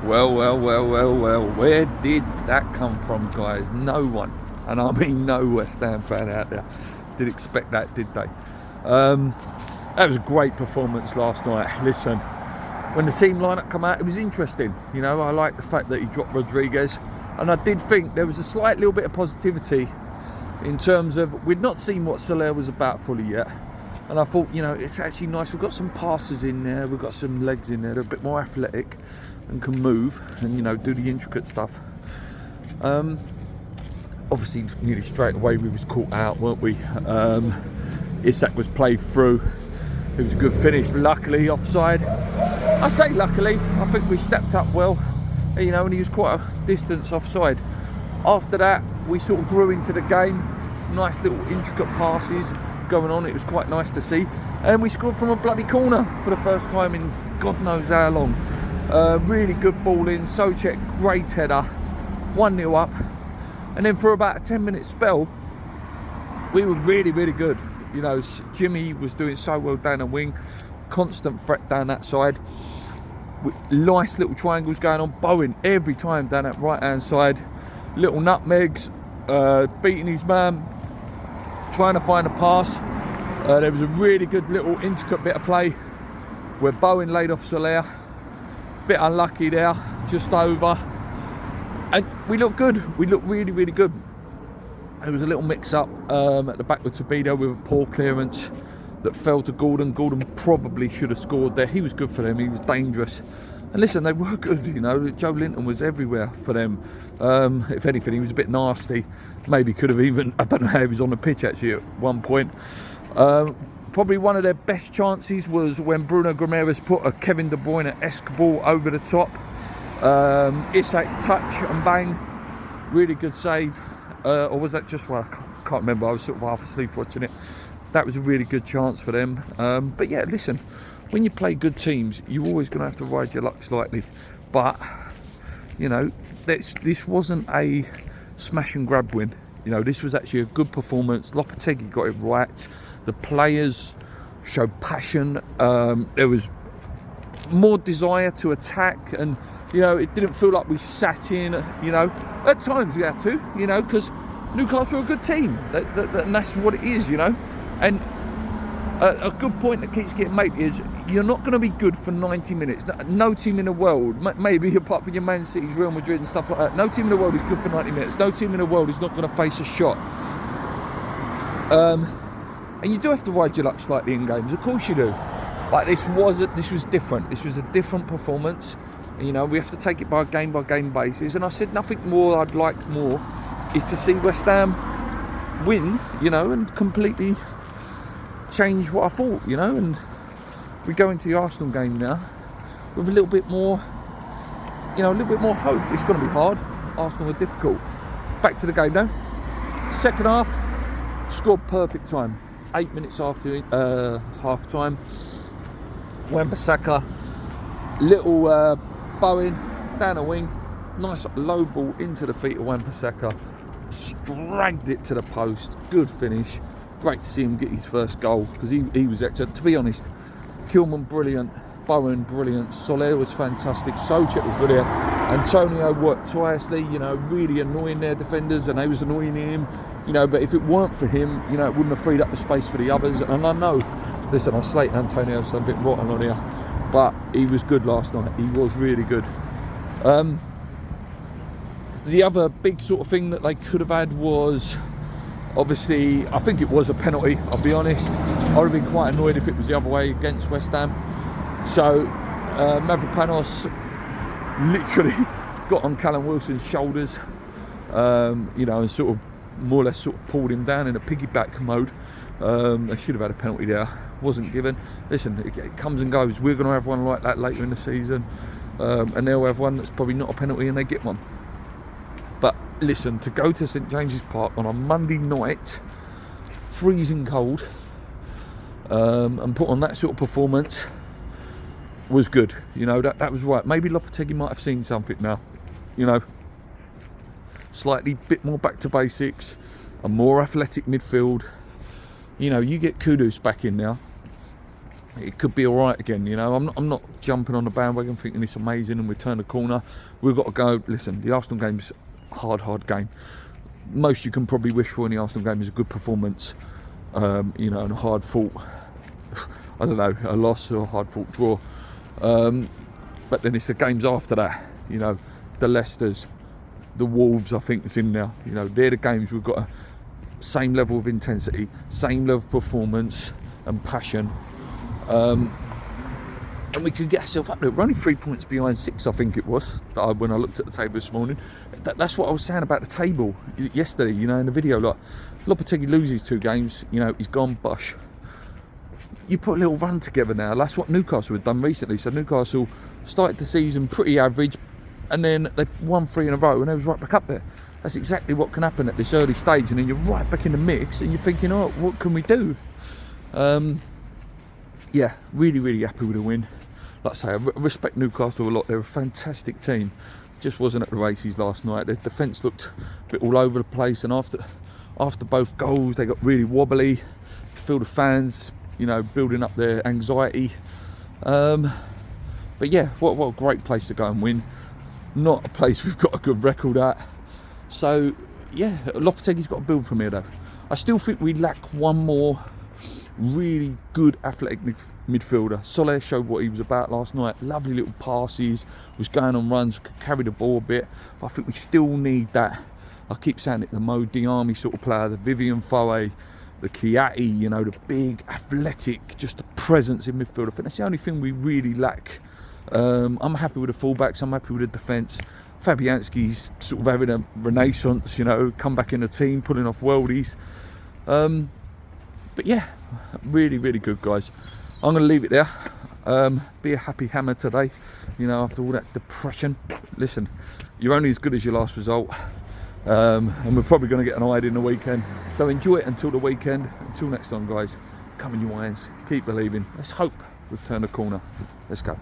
Well. Where did that come from, guys? No one, and I mean no West Ham fan out there, did expect that, did they? That was a great performance last night. Listen, when the team lineup come out, it was interesting. You know, I like the fact that he dropped Rodriguez, and I did think there was a slight little bit of positivity in terms of we'd not seen what Soler was about fully yet. And I thought, you know, it's actually nice. We've got some passes in there. We've got some legs in there. They're a bit more athletic and can move and, you know, do the intricate stuff. Obviously, nearly straight away we was caught out, weren't we? Isak was played through. It was a good finish. Luckily, offside. I say luckily. I think we stepped up well, you know, and he was quite a distance offside. After that, we sort of grew into the game. Nice little intricate passes going on. It was quite nice to see, and we scored from a bloody corner for the first time in God knows how long. Really good ball in. Soucek, great header, 1-0 up, and then for about a 10-minute spell we were really good. You know, Jimmy was doing so well down the wing, constant threat down that side, with nice little triangles going on. Bowen every time down that right hand side, little nutmegs, beating his man, trying to find a pass. There was a really good little intricate bit of play where Bowen laid off Soler. Bit unlucky there, just over. And we looked good. We looked really good. There was a little mix-up at the back with Tobido with a poor clearance that fell to Gordon. Gordon probably should have scored there. He was good for them. He was dangerous. And listen, they were good, you know. Joe Linton was everywhere for them. If anything, he was a bit nasty. Maybe could have even, I don't know how he was on the pitch actually at one point. Probably one of their best chances was when Bruno Guimaraes put a Kevin De Bruyne-esque ball over the top. Isak touch and bang. Really good save. Or was that just one? I can't remember. I was sort of half asleep watching it. That was a really good chance for them. But yeah, listen. When you play good teams, you're always going to have to ride your luck slightly. But, you know, this wasn't a smash and grab win. You know, this was actually a good performance. Lopetegui got it right. The players showed passion. There was more desire to attack. And, you know, it didn't feel like we sat in, you know. At times we had to, you know, because Newcastle are a good team. And that's what it is, you know. And a good point that keeps getting made is you're not going to be good for 90 minutes. No team in the world, maybe apart from your Man City's, Real Madrid and stuff like that, no team in the world is good for 90 minutes. No team in the world is not going to face a shot. And you do have to ride your luck slightly in games, of course you do. But this was different. This was a different performance. You know, we have to take it by a game basis. And I said nothing more I'd like more is to see West Ham win, you know, and completely change what I thought, you know. And we go into the Arsenal game now with a little bit more, you know, a little bit more hope. It's going to be hard. Arsenal are difficult. Back to the game now. Second half, scored perfect time. 8 minutes after half time. Wan-Bissaka, little Bowen down the wing, nice low ball into the feet of Wan-Bissaka, dragged it to the post. Good finish. Great to see him get his first goal because he was excellent. To be honest, Kilman brilliant, Bowen brilliant, Soler was fantastic, Soucek was brilliant, Antonio worked tirelessly, you know, really annoying their defenders and they was annoying him, you know, but if it weren't for him, you know, it wouldn't have freed up the space for the others. And I know, listen, I slate Antonio, so I'm a bit rotten on here, but he was good last night. He was really good. The other big sort of thing that they could have had was, obviously, I think it was a penalty, I'll be honest. I would have been quite annoyed if it was the other way against West Ham. So, Mavropanos literally got on Callum Wilson's shoulders, you know, and sort of more or less sort of pulled him down in a piggyback mode. They should have had a penalty there. Wasn't given. Listen, it comes and goes. We're going to have one like that later in the season. And they'll have one that's probably not a penalty and they get one. But listen, to go to St James's Park on a Monday night, freezing cold, and put on that sort of performance was good. You know, that was right. Maybe Lopetegui might have seen something now. You know, slightly bit more back to basics, a more athletic midfield. You know, you get Kudus back in now, it could be all right again. You know, I'm not jumping on the bandwagon, thinking it's amazing, and we turn the corner. We've got to go. Listen, the Arsenal game's a hard game. Most you can probably wish for in the Arsenal game is a good performance, you know, and a hard fought, I don't know, a loss or a hard fought draw. But then it's the games after that, you know, the Leicesters, the Wolves, I think it's in there. You know, they're the games we've got a same level of intensity, same level of performance and passion. And we could get ourselves up there. We're only 3 points behind 6, I think it was, when I looked at the table this morning. That's what I was saying about the table yesterday, you know, in the video. Like, Lopetegui loses 2 games, you know, he's gone bush. You put a little run together now. That's what Newcastle had done recently. So Newcastle started the season pretty average, and then they won 3 in a row, and they was right back up there. That's exactly what can happen at this early stage, and then you're right back in the mix, and you're thinking, oh, what can we do? Yeah, really happy with the win. Like I say, I respect Newcastle a lot. They're a fantastic team. Just wasn't at the races last night. Their defence looked a bit all over the place, and after both goals, they got really wobbly. Feel the fans, you know, building up their anxiety. But yeah, what a great place to go and win. Not a place we've got a good record at. So yeah, Lopetegui's got to build from here though. I still think we lack one more really good athletic midfielder. Soler showed what he was about last night. Lovely little passes, was going on runs, could carry the ball a bit. But I think we still need that. I keep saying it, the Mo Diarmi sort of player, the Vivian Foe, the Chiatti, you know, the big, athletic, just the presence in midfield. I think that's the only thing we really lack. I'm happy with the fullbacks, I'm happy with the defence. Fabianski's sort of having a renaissance, you know, come back in the team, pulling off worldies. But yeah, really good, guys. I'm going to leave it there. Be a happy hammer today, you know, after all that depression. Listen, you're only as good as your last result. And we're probably going to get an eye in the weekend. So enjoy it until the weekend. Until next time, guys, come in your irons, keep believing. Let's hope we've turned a corner. Let's go.